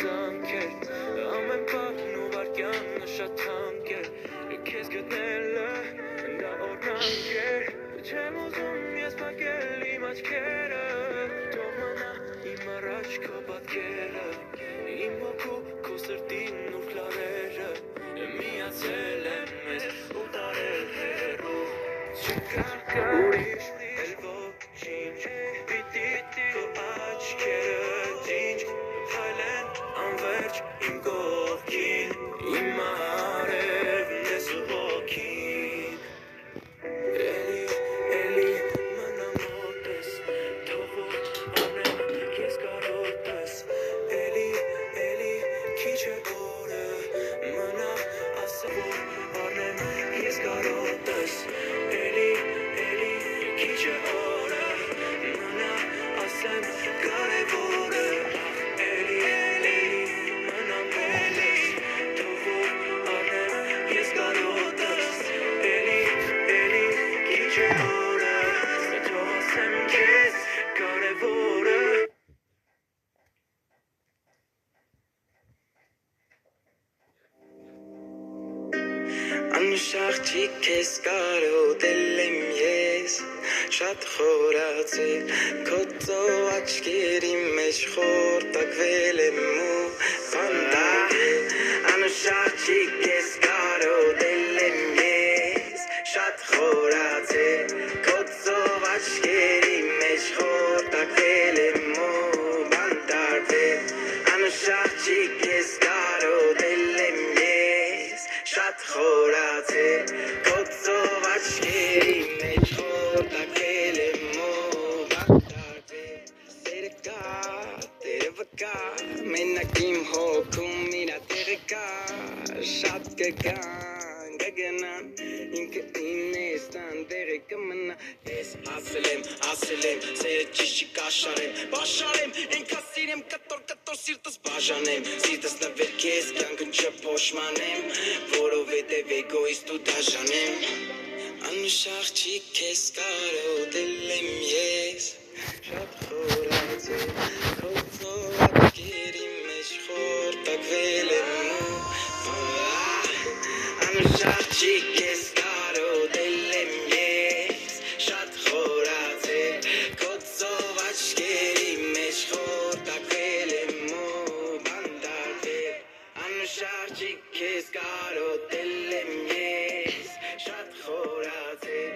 ցանկեր ամեն բան ու վարքյանը շատ թանկ է քեզ գտնելը դա օրնանք է չեմ ուզում ես փակել իմ աչքերը թող մնա իմ առաջ քո պատկերը իմ հոգու քո սրտին ու քարերը միացել են մեզ ու տարել հեռու չկա ուրիշ էլ ոչինչ պիտի քո աչքերը ջինջ հայլեն անվերջ իմ կողքին իմ արևն ես ու հոգին էլի մնամ մոտես թող անեմ ես կարոտես էլի քիչ է օրը մնա ասեմ անեմ ես կարոտես էլի քիչ է օրը մնա ասեմ կարևորը էլի մնամ մոտես թող անեմ ես կարոտես էլի քիչ է օրը թող ասեմ քեզ կարևորը Անշարժիկ քեզ կարոտել եմ ես շատ խորացել քո աչքերի մեջ խորտակվել եմ ու ֆանտա Անշարժիկ քեզ կարոտել եմ ես շատ խորացել քո աչքերի մեջ խորտակվել եմ ու բանտարվել Անշարժիկ քեզ կարոտել եմ ես շատ խորացել քո աչքերի մեջ խորտակվել եմ ու բանտարվել Սերը կա, տերևը կա, մենակ իմ հոգում իրա տեղը կա Շատ կգան, կգնան, ինքը ինն է ստան տեղը կմնա Ես ասել եմ, սերը ճիշտ չի կաշարեմ Բաշարեմ, ինքա սիրեմ կտոր սիրտս բաժանեմ Սիրտս նվեր քեզ կյանքն չփոշմանեմ Որովհետև էգոիստ ու դաժանեմ Անշարժիկ քեզ կարոտել եմ ես Շատ խորացել քո աչքերի մեջ խորտակվել եմ ու Անշարժիկ քեզ կարոտել եմ ես Շատ խորացել քո աչքերի մեջ խորտակվել եմ ու բանտարվել Անշարժիկ քեզ կարոտել եմ ես Շատ խորացել